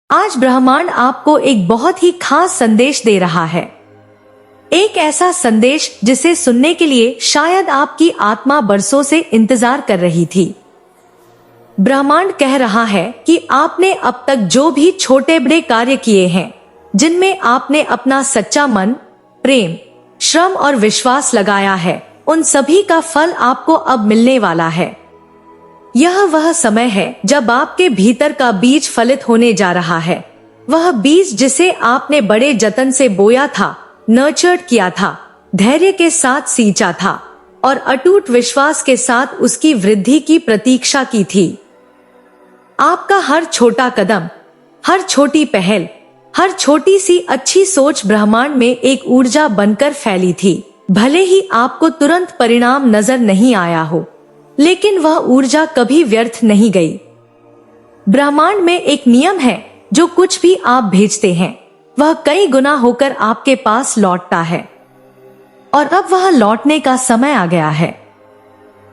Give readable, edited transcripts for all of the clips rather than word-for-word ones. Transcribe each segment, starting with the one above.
आज ब्रह्मांड आपको एक बहुत ही खास संदेश दे रहा है। एक ऐसा संदेश जिसे सुनने के लिए शायद आपकी आत्मा बरसों से इंतजार कर रही थी। ब्रह्मांड कह रहा है कि आपने अब तक जो भी छोटे बड़े कार्य किए हैं, जिनमें आपने अपना सच्चा मन, प्रेम, श्रम और विश्वास लगाया है, उन सभी का फल आपको अब मिलने वाला है। यह वह समय है जब आपके भीतर का बीज फलित होने जा रहा है। वह बीज जिसे आपने बड़े जतन से बोया था, नर्चर्ड किया था, धैर्य के साथ सींचा था और अटूट विश्वास के साथ उसकी वृद्धि की प्रतीक्षा की थी। आपका हर छोटा कदम, हर छोटी पहल, हर छोटी सी अच्छी सोच ब्रह्मांड में एक ऊर्जा बनकर फैली थी। भले ही आपको तुरंत परिणाम नजर नहीं आया हो, लेकिन वह ऊर्जा कभी व्यर्थ नहीं गई। ब्रह्मांड में एक नियम है, जो कुछ भी आप भेजते हैं वह कई गुना होकर आपके पास लौटता है, और अब वह लौटने का समय आ गया है।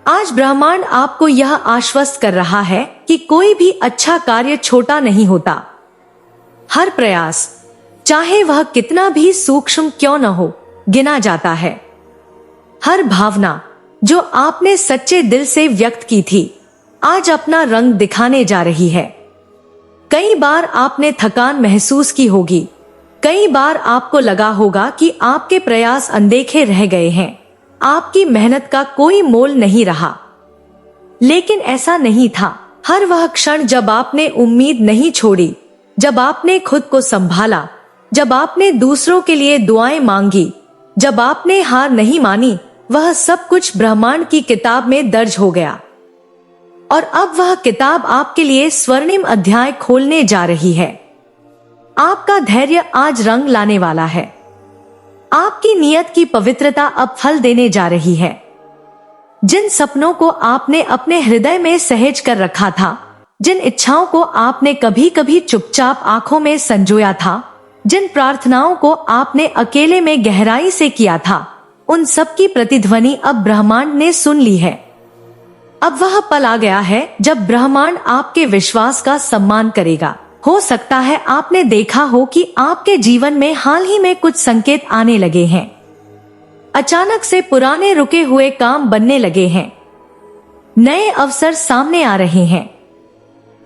आज ब्रह्मांड आपको यह आश्वस्त कर रहा है कि कोई भी अच्छा कार्य छोटा नहीं होता। हर प्रयास, चाहे वह कितना भी सूक्ष्म क्यों न हो, गिना जाता है। हर भावना जो आपने सच्चे दिल से व्यक्त की थी, आज अपना रंग दिखाने जा रही है। कई बार आपने थकान महसूस की होगी, कई बार आपको लगा होगा कि आपके प्रयास अनदेखे रह गए हैं, आपकी मेहनत का कोई मोल नहीं रहा। लेकिन ऐसा नहीं था। हर वह क्षण जब आपने उम्मीद नहीं छोड़ी, जब आपने खुद को संभाला, जब आपने दूसरों के लिए दुआएं मांगी, जब आपने हार नहीं मानी, वह सब कुछ ब्रह्मांड की किताब में दर्ज हो गया। और अब वह किताब आपके लिए स्वर्णिम अध्याय खोलने जा रही है। आपका धैर्य आज रंग लाने वाला है। आपकी नियत की पवित्रता अब फल देने जा रही है। जिन सपनों को आपने अपने हृदय में सहेज कर रखा था, जिन इच्छाओं को आपने कभी कभी चुपचाप आंखों में संजोया था, जिन प्रार्थनाओं को आपने अकेले में गहराई से किया था, उन सब की प्रतिध्वनि अब ब्रह्मांड ने सुन ली है। अब वह पल आ गया है जब ब्रह्मांड आपके विश्वास का सम्मान करेगा। हो सकता है आपने देखा हो कि आपके जीवन में हाल ही में कुछ संकेत आने लगे हैं। अचानक से पुराने रुके हुए काम बनने लगे हैं, नए अवसर सामने आ रहे हैं।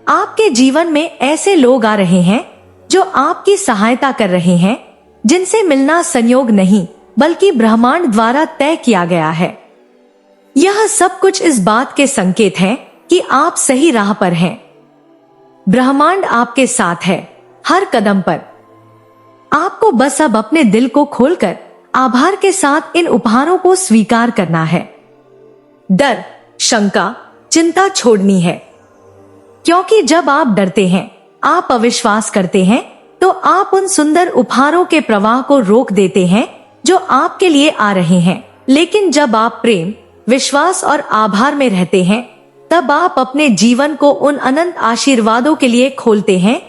आपके जीवन में ऐसे लोग आ रहे हैं जो आपकी सहायता कर रहे हैं, जिनसे मिलना संयोग नहीं बल्कि ब्रह्मांड द्वारा तय किया गया है। यह सब कुछ इस बात के संकेत हैं कि आप सही राह पर हैं। ब्रह्मांड आपके साथ है हर कदम पर। आपको बस अब अपने दिल को खोलकर आभार के साथ इन उपहारों को स्वीकार करना है। डर, शंका, चिंता छोड़नी है, क्योंकि जब आप डरते हैं, आप अविश्वास करते हैं, तो आप उन सुंदर उपहारों के प्रवाह को रोक देते हैं जो आपके लिए आ रहे हैं। लेकिन जब आप प्रेम, विश्वास और आभार में रहते हैं, तब आप अपने जीवन को उन अनंत आशीर्वादों के लिए खोलते हैं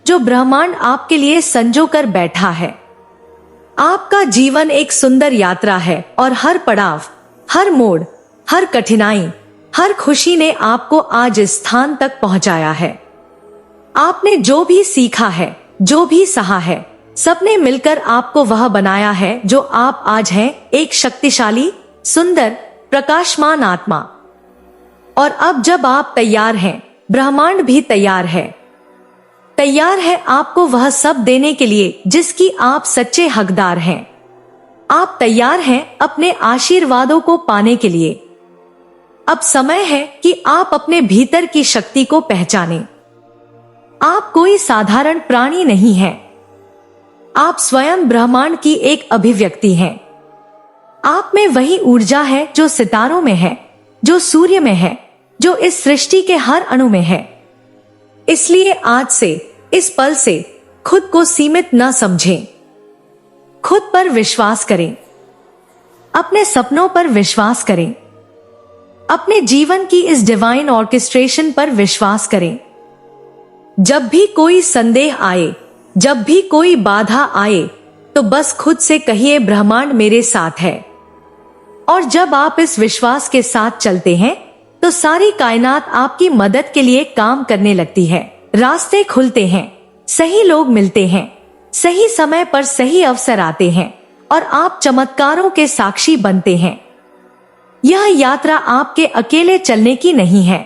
जो ब्रह्मांड आपके लिए संजो कर बैठा है। आपका जीवन एक सुंदर यात्रा है और हर पड़ाव, हर मोड़, हर कठिनाई, हर खुशी ने आपको आज इस स्थान तक पहुंचाया है। आपने जो भी सीखा है, जो भी सहा है, सबने मिलकर आपको वह बनाया है जो आप आज हैं, एक शक्तिशाली, सुंदर, प्रकाशमान आत्मा। और अब जब आप तैयार हैं, ब्रह्मांड भी तैयार है। तैयार है आपको वह सब देने के लिए जिसकी आप सच्चे हकदार हैं। आप तैयार हैं अपने आशीर्वादों को पाने के लिए। अब समय है कि आप अपने भीतर की शक्ति को पहचानें। आप कोई साधारण प्राणी नहीं हैं। आप स्वयं ब्रह्मांड की एक अभिव्यक्ति हैं। आप में वही ऊर्जा है जो सितारों में है, जो सूर्य में है, जो इस सृष्टि के हर अणु में है। इसलिए आज से, इस पल से खुद को सीमित न समझें। खुद पर विश्वास करें, अपने सपनों पर विश्वास करें, अपने जीवन की इस डिवाइन ऑर्केस्ट्रेशन पर विश्वास करें। जब भी कोई संदेह आए, जब भी कोई बाधा आए, तो बस खुद से कहिए, ब्रह्मांड मेरे साथ है। और जब आप इस विश्वास के साथ चलते हैं, तो सारी कायनात आपकी मदद के लिए काम करने लगती है। रास्ते खुलते हैं, सही लोग मिलते हैं, सही समय पर सही अवसर आते हैं और आप चमत्कारों के साक्षी बनते हैं। यह यात्रा आपके अकेले चलने की नहीं है।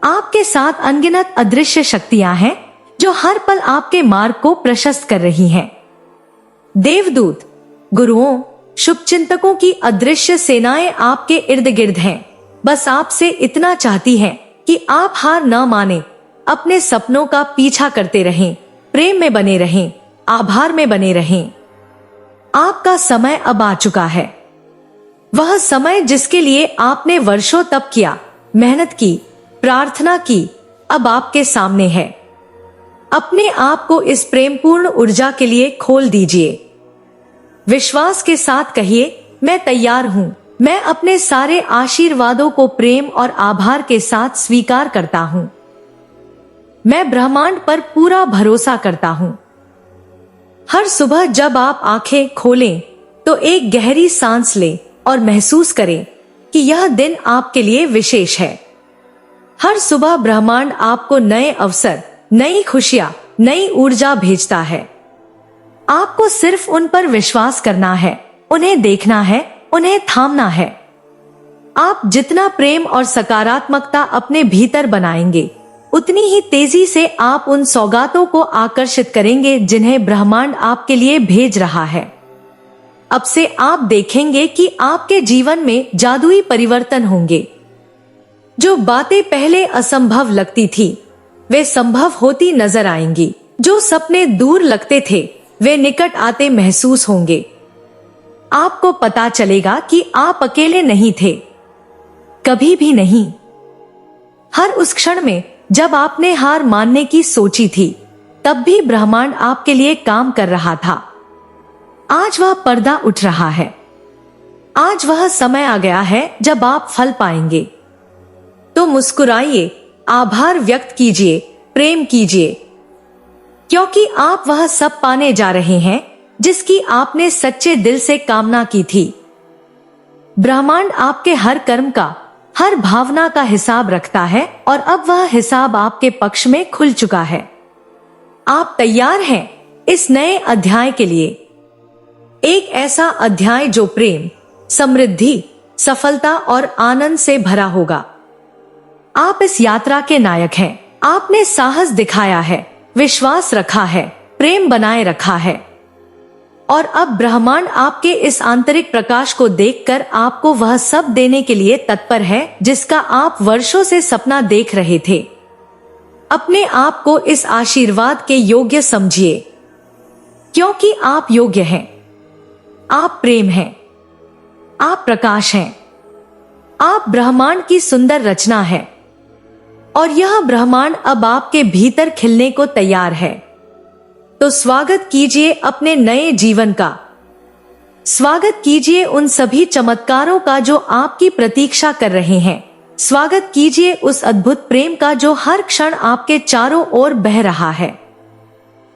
आपके साथ अनगिनत अदृश्य शक्तियां हैं जो हर पल आपके मार्ग को प्रशस्त कर रही हैं। देवदूत, गुरुओं, शुभचिंतकों की अदृश्य सेनाएं आपके इर्द गिर्द हैं। बस आपसे इतना चाहती हैं कि आप हार न माने, अपने सपनों का पीछा करते रहें, प्रेम में बने रहें, आभार में बने रहें। आपका समय अब आ चुका है। वह समय जिसके लिए आपने वर्षों तप किया, मेहनत की, प्रार्थना की, अब आपके सामने है। अपने आप को इस प्रेमपूर्ण ऊर्जा के लिए खोल दीजिए। विश्वास के साथ कहिए, मैं तैयार हूं। मैं अपने सारे आशीर्वादों को प्रेम और आभार के साथ स्वीकार करता हूं। मैं ब्रह्मांड पर पूरा भरोसा करता हूं। हर सुबह जब आप आंखें खोलें तो एक गहरी सांस लें और महसूस करें कि यह दिन आपके लिए विशेष है। हर सुबह ब्रह्मांड आपको नए अवसर, नई खुशियां, नई ऊर्जा भेजता है। आपको सिर्फ उन पर विश्वास करना है, उन्हें देखना है, उन्हें थामना है। आप जितना प्रेम और सकारात्मकता अपने भीतर बनाएंगे, उतनी ही तेजी से आप उन सौगातों को आकर्षित करेंगे जिन्हें ब्रह्मांड आपके लिए भेज रहा है। अब से आप देखेंगे कि आपके जीवन में जादुई परिवर्तन होंगे। जो बातें पहले असंभव लगती थी, वे संभव होती नजर आएंगी। जो सपने दूर लगते थे, वे निकट आते महसूस होंगे। आपको पता चलेगा कि आप अकेले नहीं थे, कभी भी नहीं। हर उस क्षण में जब आपने हार मानने की सोची थी, तब भी ब्रह्मांड आपके लिए काम कर रहा था। आज वह पर्दा उठ रहा है। आज वह समय आ गया है जब आप फल पाएंगे। तो मुस्कुराइए, आभार व्यक्त कीजिए, प्रेम कीजिए, क्योंकि आप वह सब पाने जा रहे हैं जिसकी आपने सच्चे दिल से कामना की थी। ब्रह्मांड आपके हर कर्म का, हर भावना का हिसाब रखता है और अब वह हिसाब आपके पक्ष में खुल चुका है। आप तैयार हैं इस नए अध्याय के लिए, एक ऐसा अध्याय जो प्रेम, समृद्धि, सफलता और आनंद से भरा होगा। आप इस यात्रा के नायक हैं। आपने साहस दिखाया है, विश्वास रखा है, प्रेम बनाए रखा है और अब ब्रह्मांड आपके इस आंतरिक प्रकाश को देखकर आपको वह सब देने के लिए तत्पर है जिसका आप वर्षों से सपना देख रहे थे। अपने आप को इस आशीर्वाद के योग्य समझिए, क्योंकि आप योग्य हैं। आप प्रेम हैं, आप प्रकाश हैं, आप ब्रह्मांड की सुंदर रचना है और यह ब्रह्मांड अब आपके भीतर खिलने को तैयार है। तो स्वागत कीजिए अपने नए जीवन का। स्वागत कीजिए उन सभी चमत्कारों का जो आपकी प्रतीक्षा कर रहे हैं। स्वागत कीजिए उस अद्भुत प्रेम का जो हर क्षण आपके चारों ओर बह रहा है।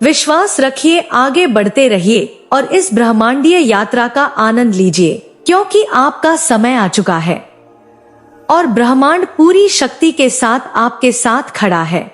विश्वास रखिए, आगे बढ़ते रहिए और इस ब्रह्मांडीय यात्रा का आनंद लीजिए, क्योंकि आपका समय आ चुका है और ब्रह्मांड पूरी शक्ति के साथ आपके साथ खड़ा है।